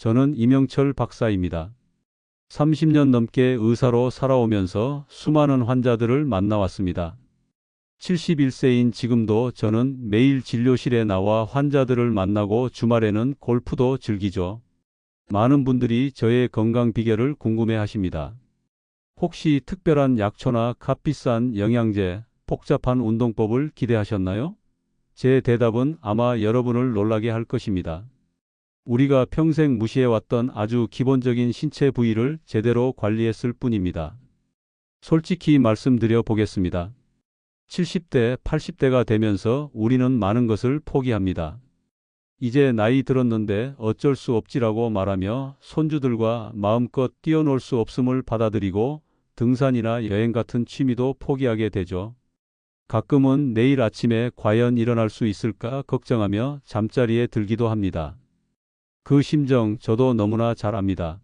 저는 이명철 박사입니다. 30년 넘게 의사로 살아오면서 수많은 환자들을 만나왔습니다. 71세인 지금도 저는 매일 진료실에 나와 환자들을 만나고 주말에는 골프도 즐기죠. 많은 분들이 저의 건강 비결을 궁금해 하십니다. 혹시 특별한 약초나 값비싼 영양제, 복잡한 운동법을 기대하셨나요? 제 대답은 아마 여러분을 놀라게 할 것입니다. 우리가 평생 무시해왔던 아주 기본적인 신체 부위를 제대로 관리했을 뿐입니다. 솔직히 말씀드려 보겠습니다. 70대, 80대가 되면서 우리는 많은 것을 포기합니다. 이제 나이 들었는데 어쩔 수 없지라고 말하며 손주들과 마음껏 뛰어놀 수 없음을 받아들이고 등산이나 여행 같은 취미도 포기하게 되죠. 가끔은 내일 아침에 과연 일어날 수 있을까 걱정하며 잠자리에 들기도 합니다. 그 심정 저도 너무나 잘 압니다.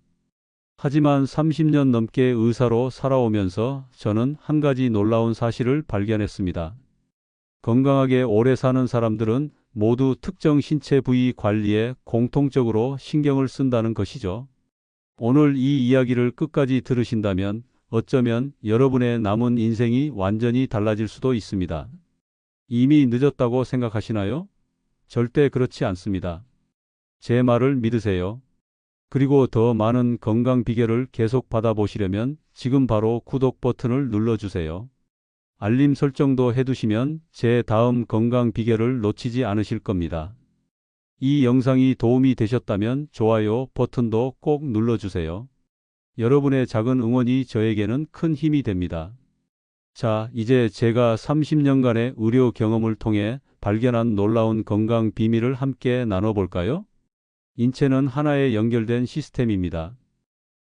하지만 30년 넘게 의사로 살아오면서 저는 한 가지 놀라운 사실을 발견했습니다. 건강하게 오래 사는 사람들은 모두 특정 신체 부위 관리에 공통적으로 신경을 쓴다는 것이죠. 오늘 이 이야기를 끝까지 들으신다면 어쩌면 여러분의 남은 인생이 완전히 달라질 수도 있습니다. 이미 늦었다고 생각하시나요? 절대 그렇지 않습니다. 제 말을 믿으세요. 그리고 더 많은 건강 비결을 계속 받아보시려면 지금 바로 구독 버튼을 눌러주세요. 알림 설정도 해두시면 제 다음 건강 비결을 놓치지 않으실 겁니다. 이 영상이 도움이 되셨다면 좋아요 버튼도 꼭 눌러주세요. 여러분의 작은 응원이 저에게는 큰 힘이 됩니다. 자, 이제 제가 30년간의 의료 경험을 통해 발견한 놀라운 건강 비밀을 함께 나눠볼까요? 인체는 하나의 연결된 시스템입니다.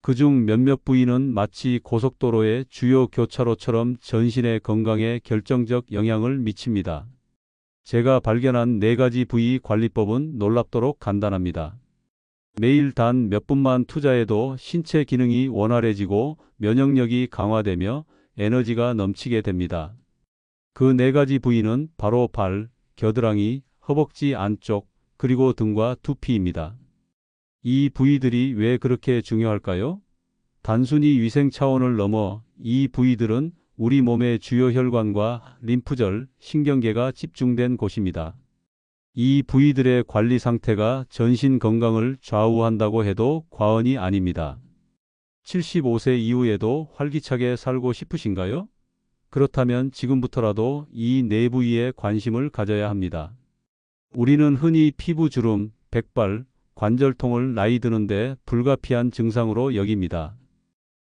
그중 몇몇 부위는 마치 고속도로의 주요 교차로처럼 전신의 건강에 결정적 영향을 미칩니다. 제가 발견한 4가지 부위 관리법은 놀랍도록 간단합니다. 매일 단 몇 분만 투자해도 신체 기능이 원활해지고 면역력이 강화되며 에너지가 넘치게 됩니다. 그 4가지 부위는 바로 발, 겨드랑이, 허벅지 안쪽, 그리고 등과 두피입니다. 이 부위들이 왜 그렇게 중요할까요? 단순히 위생 차원을 넘어 이 부위들은 우리 몸의 주요 혈관과 림프절, 신경계가 집중된 곳입니다. 이 부위들의 관리 상태가 전신 건강을 좌우한다고 해도 과언이 아닙니다. 75세 이후에도 활기차게 살고 싶으신가요? 그렇다면 지금부터라도 이 4부위에 관심을 가져야 합니다. 우리는 흔히 피부주름, 백발, 관절통을 나이 드는데 불가피한 증상으로 여깁니다.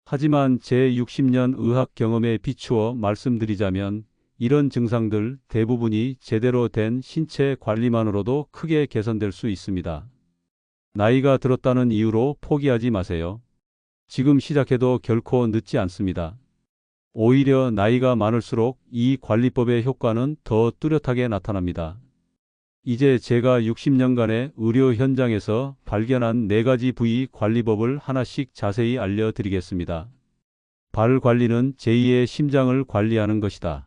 하지만 제 60년 의학 경험에 비추어 말씀드리자면 이런 증상들 대부분이 제대로 된 신체 관리만으로도 크게 개선될 수 있습니다. 나이가 들었다는 이유로 포기하지 마세요. 지금 시작해도 결코 늦지 않습니다. 오히려 나이가 많을수록 이 관리법의 효과는 더 뚜렷하게 나타납니다. 이제 제가 60년간의 의료 현장에서 발견한 4가지 부위 관리법을 하나씩 자세히 알려드리겠습니다. 발 관리는 제2의 심장을 관리하는 것이다.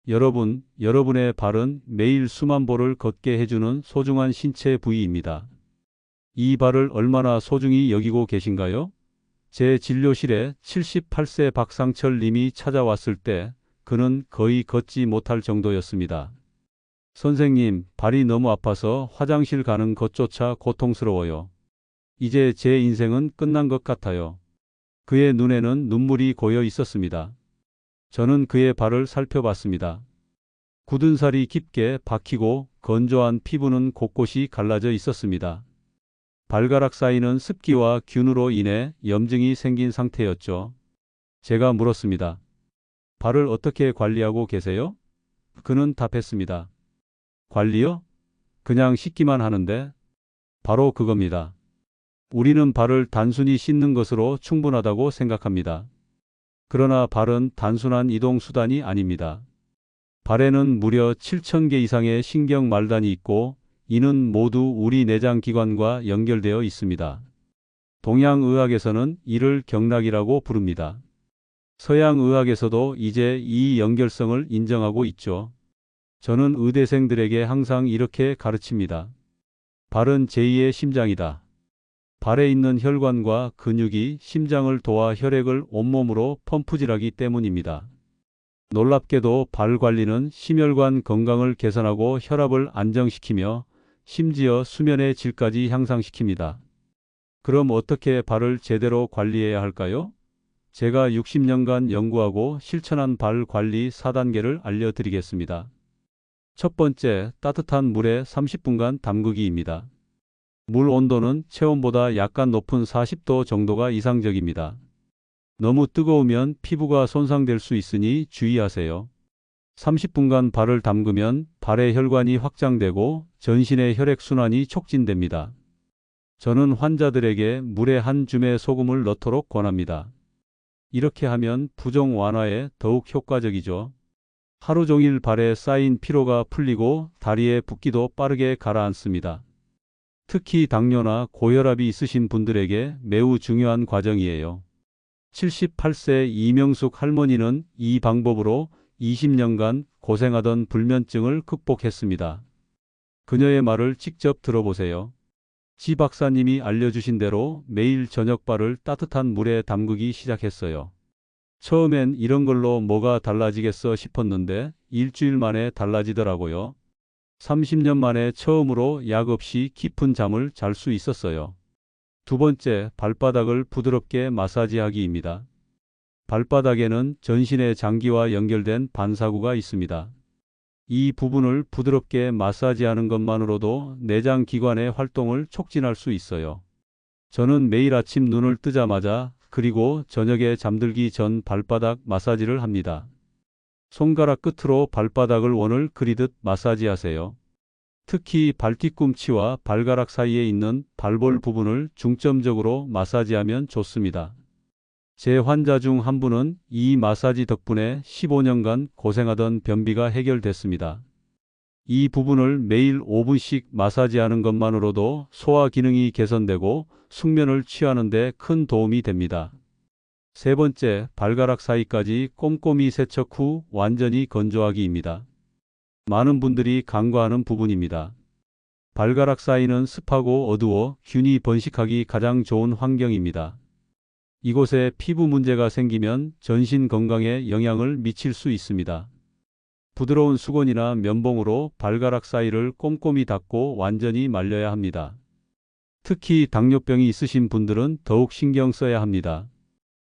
여러분의 발은 매일 수만 보를 걷게 해주는 소중한 신체 부위입니다. 이 발을 얼마나 소중히 여기고 계신가요? 제 진료실에 78세 박상철 님이 찾아왔을 때 그는 거의 걷지 못할 정도였습니다. 선생님, 발이 너무 아파서 화장실 가는 것조차 고통스러워요. 이제 제 인생은 끝난 것 같아요. 그의 눈에는 눈물이 고여 있었습니다. 저는 그의 발을 살펴봤습니다. 굳은 살이 깊게 박히고 건조한 피부는 곳곳이 갈라져 있었습니다. 발가락 사이는 습기와 균으로 인해 염증이 생긴 상태였죠. 제가 물었습니다. 발을 어떻게 관리하고 계세요? 그는 답했습니다. 관리요? 그냥 씻기만 하는데? 바로 그겁니다. 우리는 발을 단순히 씻는 것으로 충분하다고 생각합니다. 그러나 발은 단순한 이동 수단이 아닙니다. 발에는 무려 7,000개 이상의 신경 말단이 있고 이는 모두 우리 내장 기관과 연결되어 있습니다. 동양의학에서는 이를 경락이라고 부릅니다. 서양의학에서도 이제 이 연결성을 인정하고 있죠. 저는 의대생들에게 항상 이렇게 가르칩니다. 발은 제2의 심장이다. 발에 있는 혈관과 근육이 심장을 도와 혈액을 온몸으로 펌프질하기 때문입니다. 놀랍게도 발 관리는 심혈관 건강을 개선하고 혈압을 안정시키며 심지어 수면의 질까지 향상시킵니다. 그럼 어떻게 발을 제대로 관리해야 할까요? 제가 60년간 연구하고 실천한 발 관리 4단계를 알려드리겠습니다. 첫 번째, 따뜻한 물에 30분간 담그기입니다. 물 온도는 체온보다 약간 높은 40도 정도가 이상적입니다. 너무 뜨거우면 피부가 손상될 수 있으니 주의하세요. 30분간 발을 담그면 발의 혈관이 확장되고 전신의 혈액순환이 촉진됩니다. 저는 환자들에게 물에 한 줌의 소금을 넣도록 권합니다. 이렇게 하면 부종 완화에 더욱 효과적이죠. 하루 종일 발에 쌓인 피로가 풀리고 다리의 붓기도 빠르게 가라앉습니다. 특히 당뇨나 고혈압이 있으신 분들에게 매우 중요한 과정이에요. 78세 이명숙 할머니는 이 방법으로 20년간 고생하던 불면증을 극복했습니다. 그녀의 말을 직접 들어보세요. 지 박사님이 알려주신 대로 매일 저녁 발을 따뜻한 물에 담그기 시작했어요. 처음엔 이런 걸로 뭐가 달라지겠어 싶었는데 일주일 만에 달라지더라고요. 30년 만에 처음으로 약 없이 깊은 잠을 잘 수 있었어요. 두 번째, 발바닥을 부드럽게 마사지하기입니다. 발바닥에는 전신의 장기와 연결된 반사구가 있습니다. 이 부분을 부드럽게 마사지하는 것만으로도 내장 기관의 활동을 촉진할 수 있어요. 저는 매일 아침 눈을 뜨자마자 그리고 저녁에 잠들기 전 발바닥 마사지를 합니다. 손가락 끝으로 발바닥을 원을 그리듯 마사지하세요. 특히 발뒤꿈치와 발가락 사이에 있는 발볼 부분을 중점적으로 마사지하면 좋습니다. 제 환자 중 한 분은 이 마사지 덕분에 15년간 고생하던 변비가 해결됐습니다. 이 부분을 매일 5분씩 마사지하는 것만으로도 소화 기능이 개선되고 숙면을 취하는 데 큰 도움이 됩니다. 세 번째, 발가락 사이까지 꼼꼼히 세척 후 완전히 건조하기입니다. 많은 분들이 간과하는 부분입니다. 발가락 사이는 습하고 어두워 균이 번식하기 가장 좋은 환경입니다. 이곳에 피부 문제가 생기면 전신 건강에 영향을 미칠 수 있습니다. 부드러운 수건이나 면봉으로 발가락 사이를 꼼꼼히 닦고 완전히 말려야 합니다. 특히 당뇨병이 있으신 분들은 더욱 신경 써야 합니다.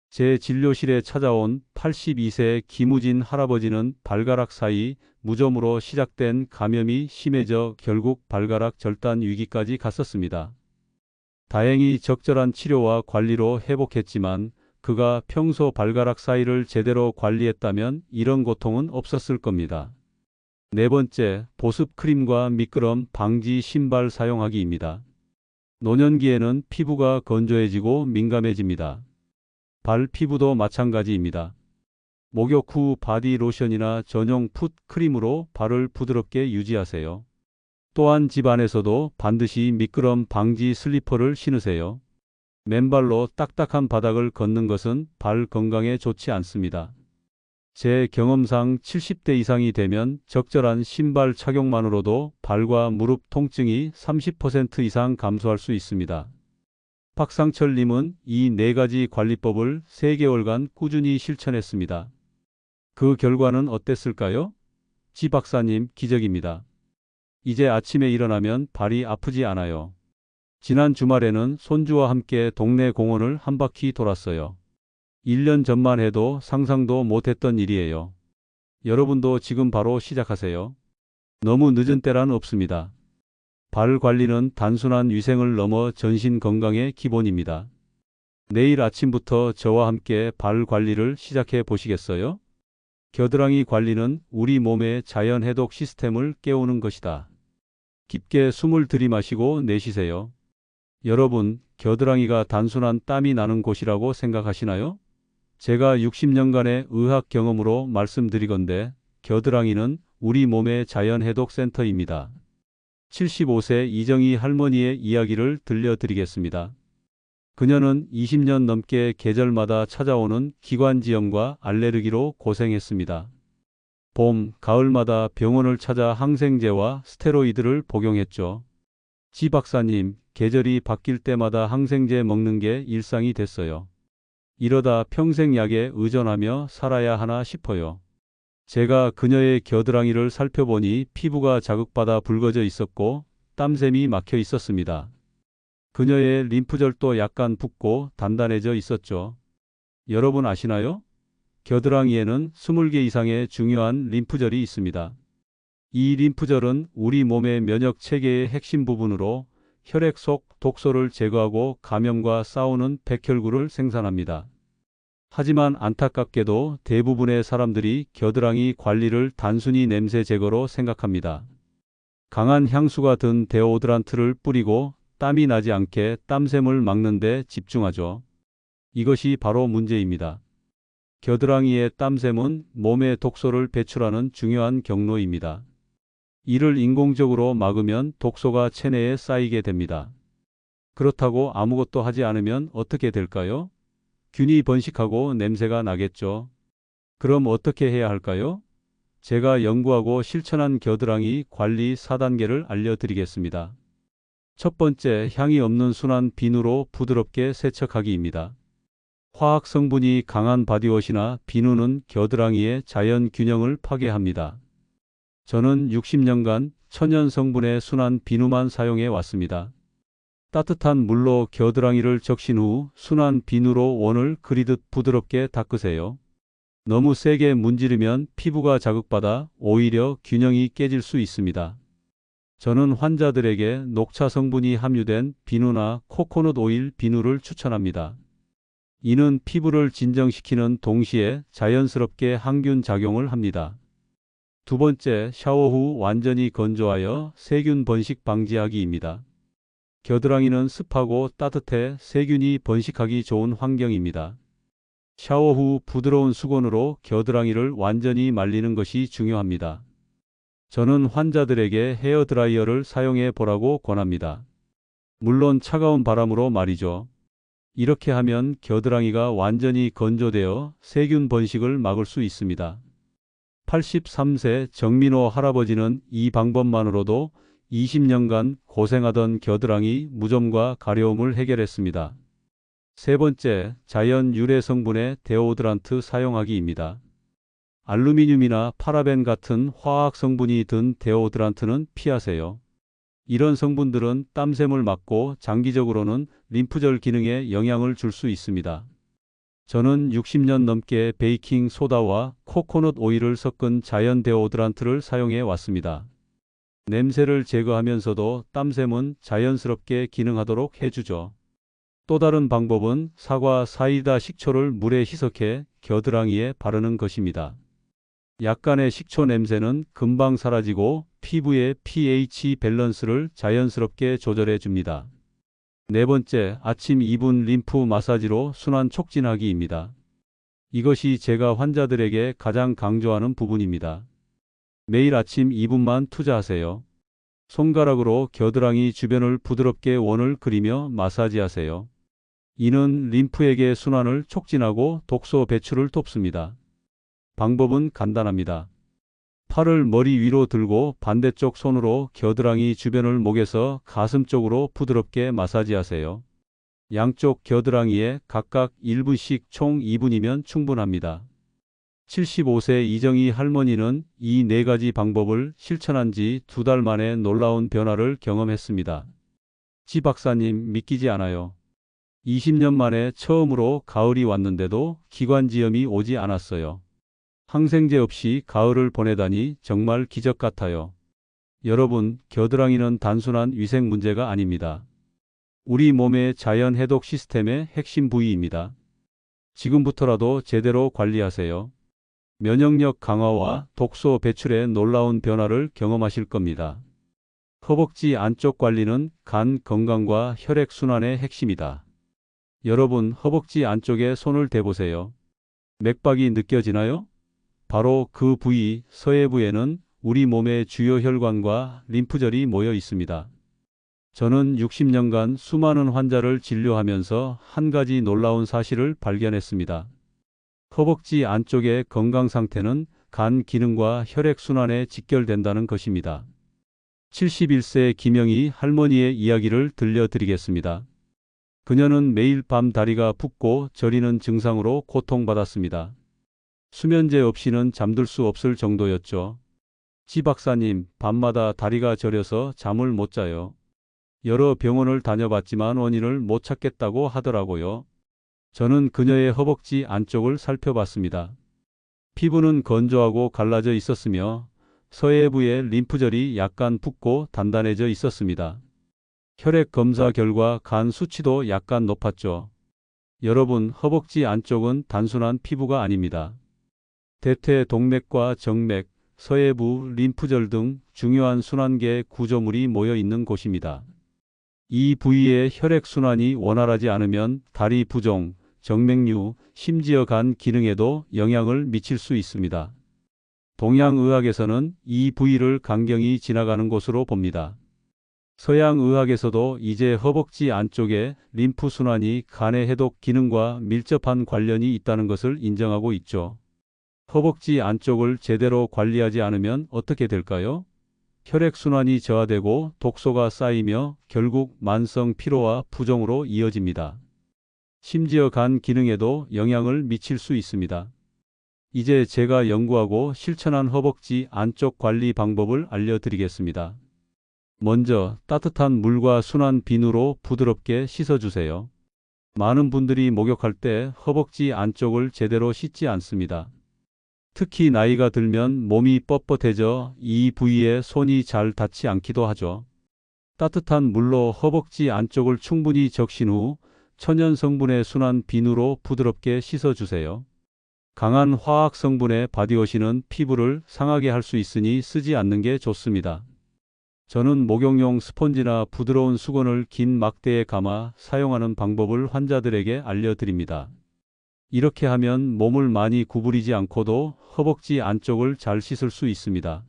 제 진료실에 찾아온 82세 김우진 할아버지는 발가락 사이 무좀으로 시작된 감염이 심해져 결국 발가락 절단 위기까지 갔었습니다. 다행히 적절한 치료와 관리로 회복했지만 그가 평소 발가락 사이를 제대로 관리했다면 이런 고통은 없었을 겁니다. 네 번째, 보습 크림과 미끄럼 방지 신발 사용하기입니다. 노년기에는 피부가 건조해지고 민감해집니다. 발 피부도 마찬가지입니다. 목욕 후 바디 로션이나 전용 풋 크림으로 발을 부드럽게 유지하세요. 또한 집 안에서도 반드시 미끄럼 방지 슬리퍼를 신으세요. 맨발로 딱딱한 바닥을 걷는 것은 발 건강에 좋지 않습니다. 제 경험상 70대 이상이 되면 적절한 신발 착용만으로도 발과 무릎 통증이 30% 이상 감소할 수 있습니다. 박상철님은 이 네 가지 관리법을 3개월간 꾸준히 실천했습니다. 그 결과는 어땠을까요? 지 박사님, 기적입니다. 이제 아침에 일어나면 발이 아프지 않아요. 지난 주말에는 손주와 함께 동네 공원을 한 바퀴 돌았어요. 1년 전만 해도 상상도 못했던 일이에요. 여러분도 지금 바로 시작하세요. 너무 늦은 때란 없습니다. 발 관리는 단순한 위생을 넘어 전신 건강의 기본입니다. 내일 아침부터 저와 함께 발 관리를 시작해 보시겠어요? 겨드랑이 관리는 우리 몸의 자연 해독 시스템을 깨우는 것이다. 깊게 숨을 들이마시고 내쉬세요. 여러분, 겨드랑이가 단순한 땀이 나는 곳이라고 생각하시나요? 제가 60년간의 의학 경험으로 말씀드리건대 겨드랑이는 우리 몸의 자연 해독 센터입니다. 75세 이정희 할머니의 이야기를 들려드리겠습니다. 그녀는 20년 넘게 계절마다 찾아오는 기관지염과 알레르기로 고생했습니다. 봄, 가을마다 병원을 찾아 항생제와 스테로이드를 복용했죠. 지 박사님, 계절이 바뀔 때마다 항생제 먹는 게 일상이 됐어요. 이러다 평생 약에 의존하며 살아야 하나 싶어요. 제가 그녀의 겨드랑이를 살펴보니 피부가 자극받아 붉어져 있었고 땀샘이 막혀 있었습니다. 그녀의 림프절도 약간 붓고 단단해져 있었죠. 여러분 아시나요? 겨드랑이에는 20개 이상의 중요한 림프절이 있습니다. 이 림프절은 우리 몸의 면역 체계의 핵심 부분으로 혈액 속 독소를 제거하고 감염과 싸우는 백혈구를 생산합니다. 하지만 안타깝게도 대부분의 사람들이 겨드랑이 관리를 단순히 냄새 제거로 생각합니다. 강한 향수가 든 데오드란트를 뿌리고 땀이 나지 않게 땀샘을 막는 데 집중하죠. 이것이 바로 문제입니다. 겨드랑이의 땀샘은 몸의 독소를 배출하는 중요한 경로입니다. 이를 인공적으로 막으면 독소가 체내에 쌓이게 됩니다. 그렇다고 아무것도 하지 않으면 어떻게 될까요? 균이 번식하고 냄새가 나겠죠. 그럼 어떻게 해야 할까요? 제가 연구하고 실천한 겨드랑이 관리 4단계를 알려드리겠습니다. 첫 번째, 향이 없는 순한 비누로 부드럽게 세척하기입니다. 화학 성분이 강한 바디워시나 비누는 겨드랑이의 자연 균형을 파괴합니다. 저는 60년간 천연 성분의 순한 비누만 사용해 왔습니다. 따뜻한 물로 겨드랑이를 적신 후 순한 비누로 원을 그리듯 부드럽게 닦으세요. 너무 세게 문지르면 피부가 자극받아 오히려 균형이 깨질 수 있습니다. 저는 환자들에게 녹차 성분이 함유된 비누나 코코넛 오일 비누를 추천합니다. 이는 피부를 진정시키는 동시에 자연스럽게 항균 작용을 합니다. 두 번째, 샤워 후 완전히 건조하여 세균 번식 방지하기입니다. 겨드랑이는 습하고 따뜻해 세균이 번식하기 좋은 환경입니다. 샤워 후 부드러운 수건으로 겨드랑이를 완전히 말리는 것이 중요합니다. 저는 환자들에게 헤어드라이어를 사용해 보라고 권합니다. 물론 차가운 바람으로 말이죠. 이렇게 하면 겨드랑이가 완전히 건조되어 세균 번식을 막을 수 있습니다. 83세 정민호 할아버지는 이 방법만으로도 20년간 고생하던 겨드랑이 무좀과 가려움을 해결했습니다. 세 번째, 자연 유래 성분의 데오드란트 사용하기입니다. 알루미늄이나 파라벤 같은 화학 성분이 든 데오드란트는 피하세요. 이런 성분들은 땀샘을 막고 장기적으로는 림프절 기능에 영향을 줄 수 있습니다. 저는 60년 넘게 베이킹 소다와 코코넛 오일을 섞은 자연 데오드란트를 사용해 왔습니다. 냄새를 제거하면서도 땀샘은 자연스럽게 기능하도록 해주죠. 또 다른 방법은 사과 사이다 식초를 물에 희석해 겨드랑이에 바르는 것입니다. 약간의 식초 냄새는 금방 사라지고 피부의 pH 밸런스를 자연스럽게 조절해 줍니다. 네 번째, 아침 2분 림프 마사지로 순환 촉진하기입니다. 이것이 제가 환자들에게 가장 강조하는 부분입니다. 매일 아침 2분만 투자하세요. 손가락으로 겨드랑이 주변을 부드럽게 원을 그리며 마사지하세요. 이는 림프액의 순환을 촉진하고 독소 배출을 돕습니다. 방법은 간단합니다. 팔을 머리 위로 들고 반대쪽 손으로 겨드랑이 주변을 목에서 가슴 쪽으로 부드럽게 마사지하세요. 양쪽 겨드랑이에 각각 1분씩 총 2분이면 충분합니다. 75세 이정희 할머니는 이 네 가지 방법을 실천한 지 2달 만에 놀라운 변화를 경험했습니다. 지 박사님, 믿기지 않아요. 20년 만에 처음으로 가을이 왔는데도 기관지염이 오지 않았어요. 항생제 없이 가을을 보내다니 정말 기적 같아요. 여러분, 겨드랑이는 단순한 위생 문제가 아닙니다. 우리 몸의 자연 해독 시스템의 핵심 부위입니다. 지금부터라도 제대로 관리하세요. 면역력 강화와 독소 배출에 놀라운 변화를 경험하실 겁니다. 허벅지 안쪽 관리는 간 건강과 혈액 순환의 핵심이다. 여러분, 허벅지 안쪽에 손을 대보세요. 맥박이 느껴지나요? 바로 그 부위, 서해부에는 우리 몸의 주요 혈관과 림프절이 모여 있습니다. 저는 60년간 수많은 환자를 진료하면서 한 가지 놀라운 사실을 발견했습니다. 허벅지 안쪽의 건강 상태는 간 기능과 혈액 순환에 직결된다는 것입니다. 71세 김영희 할머니의 이야기를 들려드리겠습니다. 그녀는 매일 밤 다리가 붓고 저리는 증상으로 고통받았습니다. 수면제 없이는 잠들 수 없을 정도였죠. 지 박사님, 밤마다 다리가 저려서 잠을 못 자요. 여러 병원을 다녀봤지만 원인을 못 찾겠다고 하더라고요. 저는 그녀의 허벅지 안쪽을 살펴봤습니다. 피부는 건조하고 갈라져 있었으며 서해부의 림프절이 약간 붓고 단단해져 있었습니다. 혈액 검사 결과 간 수치도 약간 높았죠. 여러분, 허벅지 안쪽은 단순한 피부가 아닙니다. 대퇴 동맥과 정맥, 서해부, 림프절 등 중요한 순환계 구조물이 모여 있는 곳입니다. 이 부위의 혈액순환이 원활하지 않으면 다리 부종, 정맥류, 심지어 간 기능에도 영향을 미칠 수 있습니다. 동양의학에서는 이 부위를 강경히 지나가는 곳으로 봅니다. 서양의학에서도 이제 허벅지 안쪽에 림프순환이 간의 해독 기능과 밀접한 관련이 있다는 것을 인정하고 있죠. 허벅지 안쪽을 제대로 관리하지 않으면 어떻게 될까요? 혈액순환이 저하되고 독소가 쌓이며 결국 만성 피로와 부종으로 이어집니다. 심지어 간 기능에도 영향을 미칠 수 있습니다. 이제 제가 연구하고 실천한 허벅지 안쪽 관리 방법을 알려드리겠습니다. 먼저 따뜻한 물과 순한 비누로 부드럽게 씻어주세요. 많은 분들이 목욕할 때 허벅지 안쪽을 제대로 씻지 않습니다. 특히 나이가 들면 몸이 뻣뻣해져 이 부위에 손이 잘 닿지 않기도 하죠. 따뜻한 물로 허벅지 안쪽을 충분히 적신 후 천연 성분의 순한 비누로 부드럽게 씻어주세요. 강한 화학 성분의 바디워시는 피부를 상하게 할 수 있으니 쓰지 않는 게 좋습니다. 저는 목욕용 스펀지나 부드러운 수건을 긴 막대에 감아 사용하는 방법을 환자들에게 알려드립니다. 이렇게 하면 몸을 많이 구부리지 않고도 허벅지 안쪽을 잘 씻을 수 있습니다.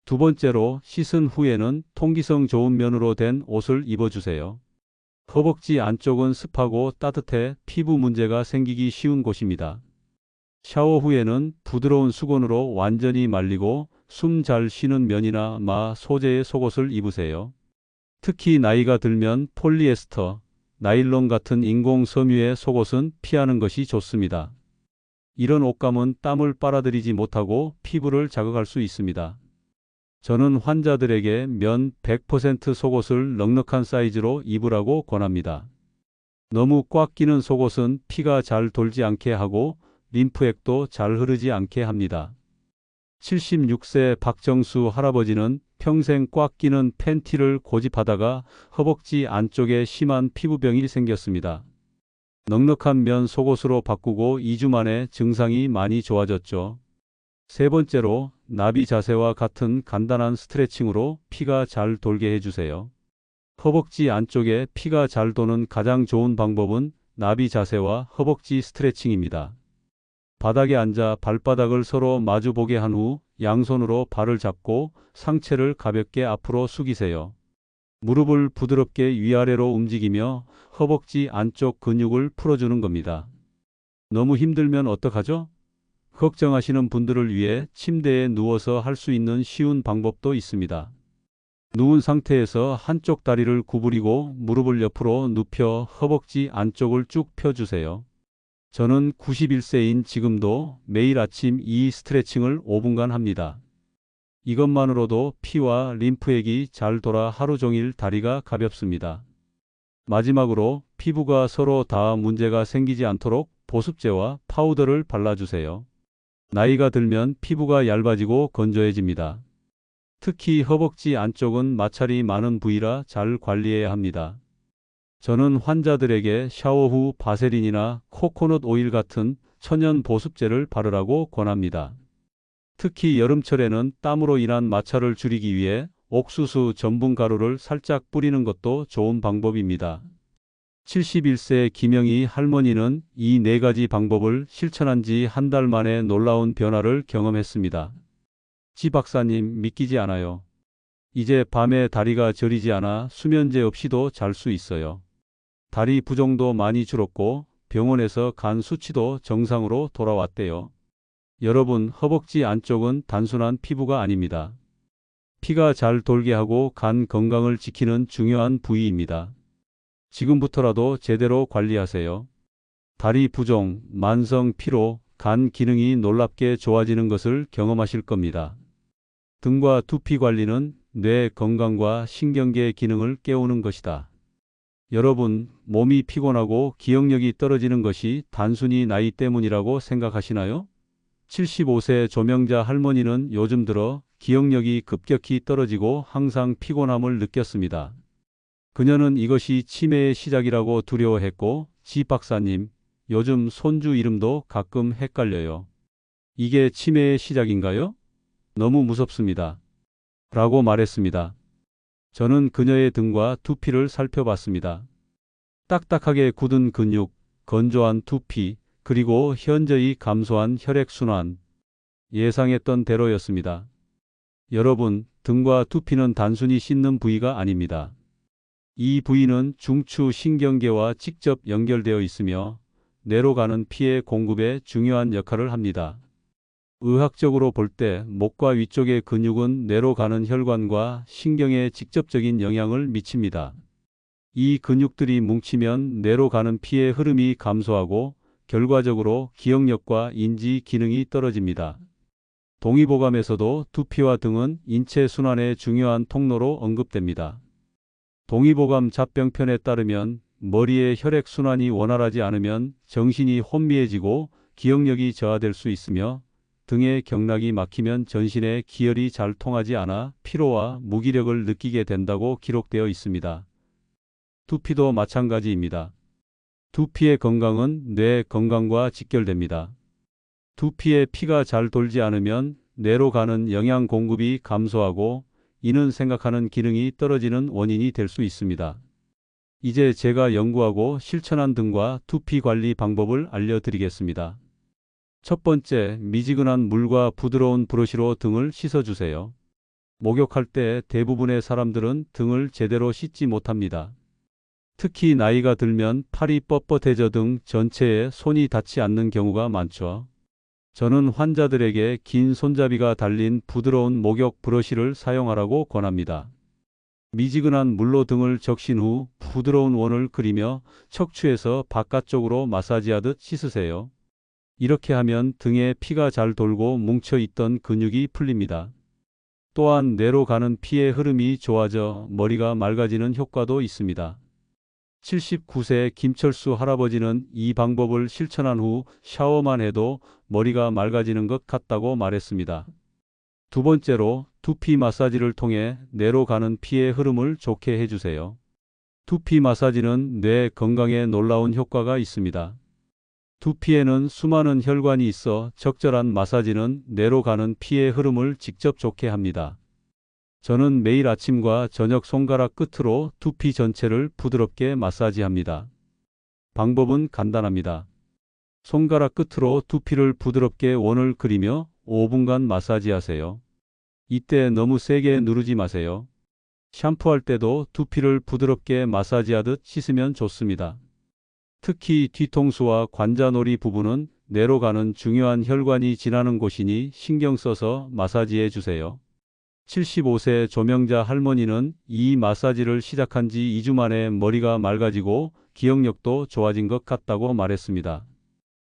두 번째로, 씻은 후에는 통기성 좋은 면으로 된 옷을 입어주세요. 허벅지 안쪽은 습하고 따뜻해 피부 문제가 생기기 쉬운 곳입니다. 샤워 후에는 부드러운 수건으로 완전히 말리고 숨 잘 쉬는 면이나 마 소재의 속옷을 입으세요. 특히 나이가 들면 폴리에스터, 나일론 같은 인공 섬유의 속옷은 피하는 것이 좋습니다. 이런 옷감은 땀을 빨아들이지 못하고 피부를 자극할 수 있습니다. 저는 환자들에게 면 100% 속옷을 넉넉한 사이즈로 입으라고 권합니다. 너무 꽉 끼는 속옷은 피가 잘 돌지 않게 하고 림프액도 잘 흐르지 않게 합니다. 76세 박정수 할아버지는 평생 꽉 끼는 팬티를 고집하다가 허벅지 안쪽에 심한 피부병이 생겼습니다. 넉넉한 면 속옷으로 바꾸고 2주 만에 증상이 많이 좋아졌죠. 세 번째로, 나비 자세와 같은 간단한 스트레칭으로 피가 잘 돌게 해주세요. 허벅지 안쪽에 피가 잘 도는 가장 좋은 방법은 나비 자세와 허벅지 스트레칭입니다. 바닥에 앉아 발바닥을 서로 마주보게 한 후 양손으로 발을 잡고 상체를 가볍게 앞으로 숙이세요. 무릎을 부드럽게 위아래로 움직이며 허벅지 안쪽 근육을 풀어주는 겁니다. 너무 힘들면 어떡하죠? 걱정하시는 분들을 위해 침대에 누워서 할 수 있는 쉬운 방법도 있습니다. 누운 상태에서 한쪽 다리를 구부리고 무릎을 옆으로 눕혀 허벅지 안쪽을 쭉 펴주세요. 저는 91세인 지금도 매일 아침 이 스트레칭을 5분간 합니다. 이것만으로도 피와 림프액이 잘 돌아 하루 종일 다리가 가볍습니다. 마지막으로 피부가 서로 닿아 문제가 생기지 않도록 보습제와 파우더를 발라주세요. 나이가 들면 피부가 얇아지고 건조해집니다. 특히 허벅지 안쪽은 마찰이 많은 부위라 잘 관리해야 합니다. 저는 환자들에게 샤워 후 바세린이나 코코넛 오일 같은 천연 보습제를 바르라고 권합니다. 특히 여름철에는 땀으로 인한 마찰을 줄이기 위해 옥수수 전분 가루를 살짝 뿌리는 것도 좋은 방법입니다. 71세 김영희 할머니는 이 네 가지 방법을 실천한 지 한 달 만에 놀라운 변화를 경험했습니다. 지 박사님, 믿기지 않아요. 이제 밤에 다리가 저리지 않아 수면제 없이도 잘 수 있어요. 다리 부종도 많이 줄었고 병원에서 간 수치도 정상으로 돌아왔대요. 여러분, 허벅지 안쪽은 단순한 피부가 아닙니다. 피가 잘 돌게 하고 간 건강을 지키는 중요한 부위입니다. 지금부터라도 제대로 관리하세요. 다리 부종, 만성 피로, 간 기능이 놀랍게 좋아지는 것을 경험하실 겁니다. 등과 두피 관리는 뇌 건강과 신경계 기능을 깨우는 것이다. 여러분, 몸이 피곤하고 기억력이 떨어지는 것이 단순히 나이 때문이라고 생각하시나요? 75세 조명자 할머니는 요즘 들어 기억력이 급격히 떨어지고 항상 피곤함을 느꼈습니다. 그녀는 이것이 치매의 시작이라고 두려워했고, 지 박사님, 요즘 손주 이름도 가끔 헷갈려요. 이게 치매의 시작인가요? 너무 무섭습니다. 라고 말했습니다. 저는 그녀의 등과 두피를 살펴봤습니다. 딱딱하게 굳은 근육, 건조한 두피, 그리고 현저히 감소한 혈액순환. 예상했던 대로였습니다. 여러분, 등과 두피는 단순히 씻는 부위가 아닙니다. 이 부위는 중추 신경계와 직접 연결되어 있으며 뇌로 가는 피의 공급에 중요한 역할을 합니다. 의학적으로 볼 때 목과 위쪽의 근육은 뇌로 가는 혈관과 신경에 직접적인 영향을 미칩니다. 이 근육들이 뭉치면 뇌로 가는 피의 흐름이 감소하고 결과적으로 기억력과 인지 기능이 떨어집니다. 동의보감에서도 두피와 등은 인체 순환의 중요한 통로로 언급됩니다. 동의보감 잡병편에 따르면 머리의 혈액순환이 원활하지 않으면 정신이 혼미해지고 기억력이 저하될 수 있으며 등의 경락이 막히면 전신의 기혈이 잘 통하지 않아 피로와 무기력을 느끼게 된다고 기록되어 있습니다. 두피도 마찬가지입니다. 두피의 건강은 뇌 건강과 직결됩니다. 두피에 피가 잘 돌지 않으면 뇌로 가는 영양 공급이 감소하고 이는 생각하는 기능이 떨어지는 원인이 될 수 있습니다. 이제 제가 연구하고 실천한 등과 두피 관리 방법을 알려드리겠습니다. 첫 번째, 미지근한 물과 부드러운 브러쉬로 등을 씻어주세요. 목욕할 때 대부분의 사람들은 등을 제대로 씻지 못합니다. 특히 나이가 들면 팔이 뻣뻣해져 등 전체에 손이 닿지 않는 경우가 많죠. 저는 환자들에게 긴 손잡이가 달린 부드러운 목욕 브러쉬를 사용하라고 권합니다. 미지근한 물로 등을 적신 후 부드러운 원을 그리며 척추에서 바깥쪽으로 마사지하듯 씻으세요. 이렇게 하면 등에 피가 잘 돌고 뭉쳐있던 근육이 풀립니다. 또한 뇌로 가는 피의 흐름이 좋아져 머리가 맑아지는 효과도 있습니다. 79세 김철수 할아버지는 이 방법을 실천한 후 샤워만 해도 머리가 맑아지는 것 같다고 말했습니다. 두 번째로, 두피 마사지를 통해 뇌로 가는 피의 흐름을 좋게 해주세요. 두피 마사지는 뇌 건강에 놀라운 효과가 있습니다. 두피에는 수많은 혈관이 있어 적절한 마사지는 뇌로 가는 피의 흐름을 직접 좋게 합니다. 저는 매일 아침과 저녁 손가락 끝으로 두피 전체를 부드럽게 마사지합니다. 방법은 간단합니다. 손가락 끝으로 두피를 부드럽게 원을 그리며 5분간 마사지하세요. 이때 너무 세게 누르지 마세요. 샴푸할 때도 두피를 부드럽게 마사지하듯 씻으면 좋습니다. 특히 뒤통수와 관자놀이 부분은 뇌로 가는 중요한 혈관이 지나는 곳이니 신경 써서 마사지해 주세요. 75세 조명자 할머니는 이 마사지를 시작한 지 2주 만에 머리가 맑아지고 기억력도 좋아진 것 같다고 말했습니다.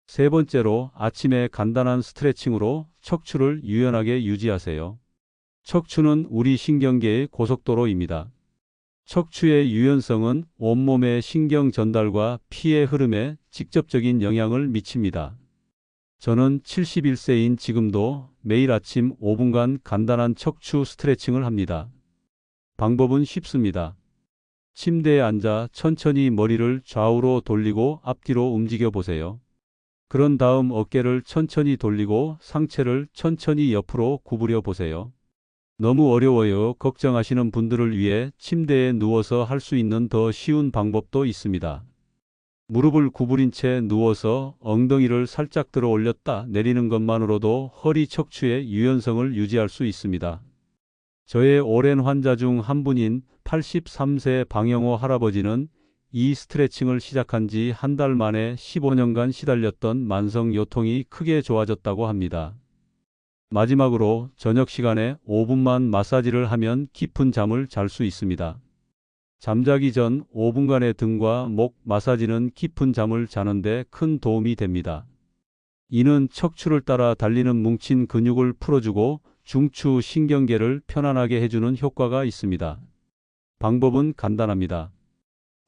세 번째로, 아침에 간단한 스트레칭으로 척추를 유연하게 유지하세요. 척추는 우리 신경계의 고속도로입니다. 척추의 유연성은 온몸의 신경 전달과 피의 흐름에 직접적인 영향을 미칩니다. 저는 71세인 지금도 매일 아침 5분간 간단한 척추 스트레칭을 합니다. 방법은 쉽습니다. 침대에 앉아 천천히 머리를 좌우로 돌리고 앞뒤로 움직여 보세요. 그런 다음 어깨를 천천히 돌리고 상체를 천천히 옆으로 구부려 보세요. 너무 어려워요 걱정하시는 분들을 위해 침대에 누워서 할 수 있는 더 쉬운 방법도 있습니다. 무릎을 구부린 채 누워서 엉덩이를 살짝 들어 올렸다 내리는 것만으로도 허리 척추의 유연성을 유지할 수 있습니다. 저의 오랜 환자 중 한 분인 83세 방영호 할아버지는 이 스트레칭을 시작한 지 한 달 만에 15년간 시달렸던 만성 요통이 크게 좋아졌다고 합니다. 마지막으로 저녁 시간에 5분만 마사지를 하면 깊은 잠을 잘 수 있습니다. 잠자기 전 5분간의 등과 목 마사지는 깊은 잠을 자는데 큰 도움이 됩니다. 이는 척추를 따라 달리는 뭉친 근육을 풀어주고 중추 신경계를 편안하게 해주는 효과가 있습니다. 방법은 간단합니다.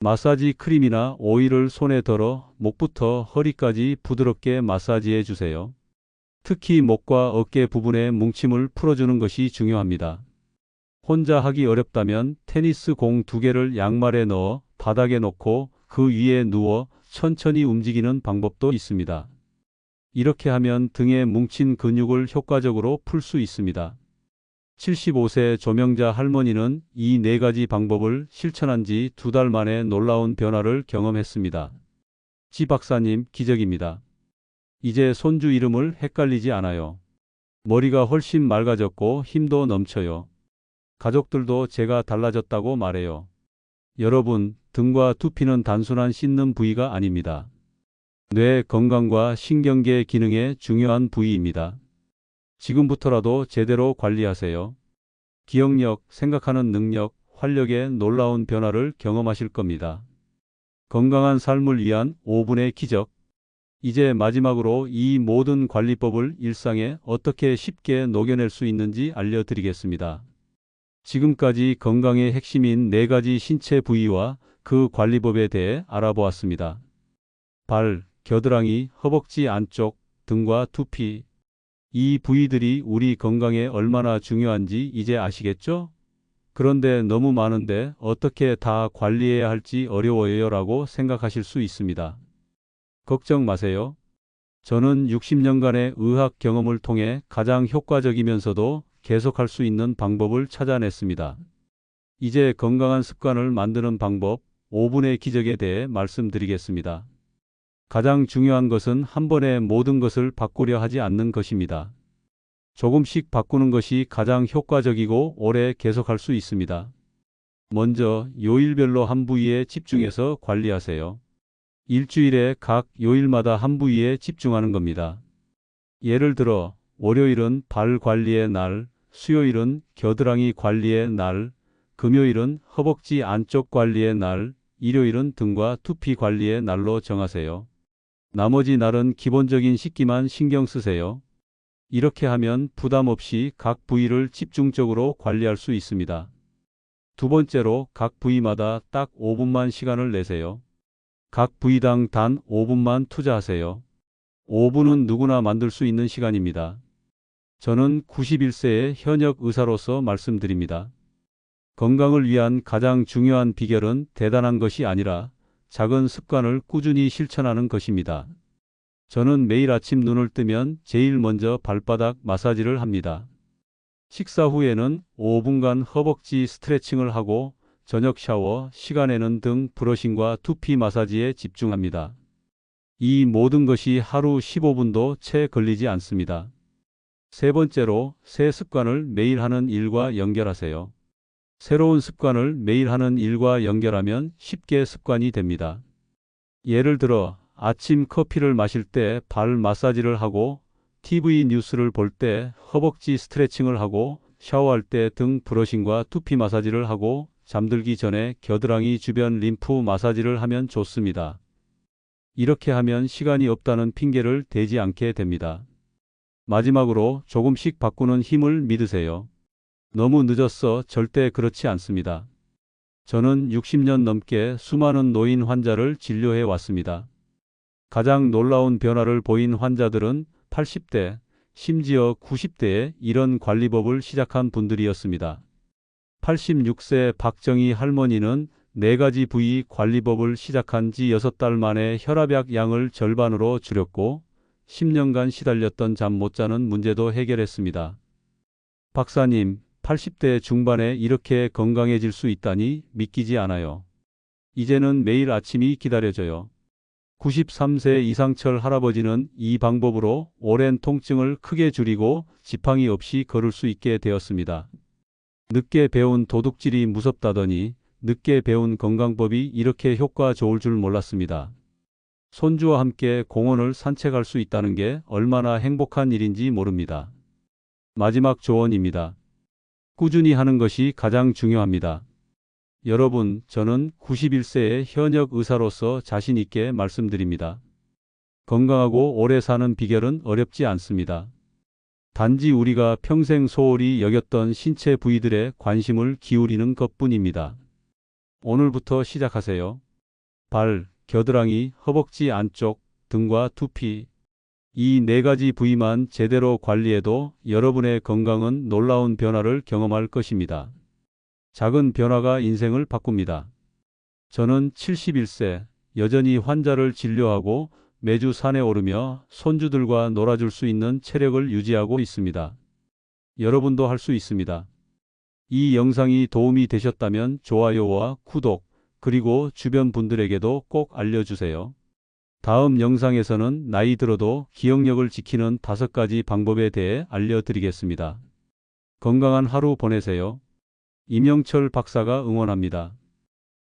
마사지 크림이나 오일을 손에 덜어 목부터 허리까지 부드럽게 마사지해 주세요. 특히 목과 어깨 부분의 뭉침을 풀어주는 것이 중요합니다. 혼자 하기 어렵다면 테니스 공 2개를 양말에 넣어 바닥에 놓고 그 위에 누워 천천히 움직이는 방법도 있습니다. 이렇게 하면 등에 뭉친 근육을 효과적으로 풀 수 있습니다. 75세 조명자 할머니는 이 4가지 방법을 실천한 지 2달 만에 놀라운 변화를 경험했습니다. 지 박사님, 기적입니다. 이제 손주 이름을 헷갈리지 않아요. 머리가 훨씬 맑아졌고 힘도 넘쳐요. 가족들도 제가 달라졌다고 말해요. 여러분, 등과 두피는 단순한 씻는 부위가 아닙니다. 뇌 건강과 신경계 기능에 중요한 부위입니다. 지금부터라도 제대로 관리하세요. 기억력, 생각하는 능력, 활력에 놀라운 변화를 경험하실 겁니다. 건강한 삶을 위한 5분의 기적. 이제 마지막으로 이 모든 관리법을 일상에 어떻게 쉽게 녹여낼 수 있는지 알려드리겠습니다. 지금까지 건강의 핵심인 4가지 신체 부위와 그 관리법에 대해 알아보았습니다. 발, 겨드랑이, 허벅지 안쪽, 등과 두피. 이 부위들이 우리 건강에 얼마나 중요한지 이제 아시겠죠? 그런데 너무 많은데 어떻게 다 관리해야 할지 어려워요 라고 생각하실 수 있습니다. 걱정 마세요. 저는 60년간의 의학 경험을 통해 가장 효과적이면서도 계속할 수 있는 방법을 찾아냈습니다. 이제 건강한 습관을 만드는 방법 5분의 기적에 대해 말씀드리겠습니다. 가장 중요한 것은 한 번에 모든 것을 바꾸려 하지 않는 것입니다. 조금씩 바꾸는 것이 가장 효과적이고 오래 계속할 수 있습니다. 먼저 요일별로 한 부위에 집중해서 관리하세요. 일주일에 각 요일마다 한 부위에 집중하는 겁니다. 예를 들어 월요일은 발 관리의 날, 수요일은 겨드랑이 관리의 날, 금요일은 허벅지 안쪽 관리의 날, 일요일은 등과 두피 관리의 날로 정하세요. 나머지 날은 기본적인 씻기만 신경 쓰세요. 이렇게 하면 부담 없이 각 부위를 집중적으로 관리할 수 있습니다. 두 번째로 각 부위마다 딱 5분만 시간을 내세요. 각 부위당 단 5분만 투자하세요. 5분은 누구나 만들 수 있는 시간입니다. 저는 91세의 현역 의사로서 말씀드립니다. 건강을 위한 가장 중요한 비결은 대단한 것이 아니라 작은 습관을 꾸준히 실천하는 것입니다. 저는 매일 아침 눈을 뜨면 제일 먼저 발바닥 마사지를 합니다. 식사 후에는 5분간 허벅지 스트레칭을 하고 저녁 샤워 시간에는 등 브러싱과 두피 마사지에 집중합니다. 이 모든 것이 하루 15분도 채 걸리지 않습니다. 세 번째로 새 습관을 매일 하는 일과 연결하세요. 새로운 습관을 매일 하는 일과 연결하면 쉽게 습관이 됩니다. 예를 들어 아침 커피를 마실 때 발 마사지를 하고 TV 뉴스를 볼 때 허벅지 스트레칭을 하고 샤워할 때 등 브러싱과 두피 마사지를 하고 잠들기 전에 겨드랑이 주변 림프 마사지를 하면 좋습니다. 이렇게 하면 시간이 없다는 핑계를 대지 않게 됩니다. 마지막으로 조금씩 바꾸는 힘을 믿으세요. 너무 늦었어 절대 그렇지 않습니다. 저는 60년 넘게 수많은 노인 환자를 진료해 왔습니다. 가장 놀라운 변화를 보인 환자들은 80대, 심지어 90대에 이런 관리법을 시작한 분들이었습니다. 86세 박정희 할머니는 4가지 부위 관리법을 시작한 지 6달 만에 혈압약 양을 절반으로 줄였고 10년간 시달렸던 잠 못 자는 문제도 해결했습니다. 박사님, 80대 중반에 이렇게 건강해질 수 있다니 믿기지 않아요. 이제는 매일 아침이 기다려져요. 93세 이상철 할아버지는 이 방법으로 오랜 통증을 크게 줄이고 지팡이 없이 걸을 수 있게 되었습니다. 늦게 배운 도둑질이 무섭다더니 늦게 배운 건강법이 이렇게 효과 좋을 줄 몰랐습니다. 손주와 함께 공원을 산책할 수 있다는 게 얼마나 행복한 일인지 모릅니다. 마지막 조언입니다. 꾸준히 하는 것이 가장 중요합니다. 여러분, 저는 91세의 현역 의사로서 자신 있게 말씀드립니다. 건강하고 오래 사는 비결은 어렵지 않습니다. 단지 우리가 평생 소홀히 여겼던 신체 부위들에 관심을 기울이는 것뿐입니다. 오늘부터 시작하세요. 발, 겨드랑이, 허벅지 안쪽, 등과 두피. 이 네 가지 부위만 제대로 관리해도 여러분의 건강은 놀라운 변화를 경험할 것입니다. 작은 변화가 인생을 바꿉니다. 저는 71세, 여전히 환자를 진료하고 매주 산에 오르며 손주들과 놀아줄 수 있는 체력을 유지하고 있습니다. 여러분도 할 수 있습니다. 이 영상이 도움이 되셨다면 좋아요와 구독, 그리고 주변 분들에게도 꼭 알려주세요. 다음 영상에서는 나이 들어도 기억력을 지키는 5가지 방법에 대해 알려드리겠습니다. 건강한 하루 보내세요. 임영철 박사가 응원합니다.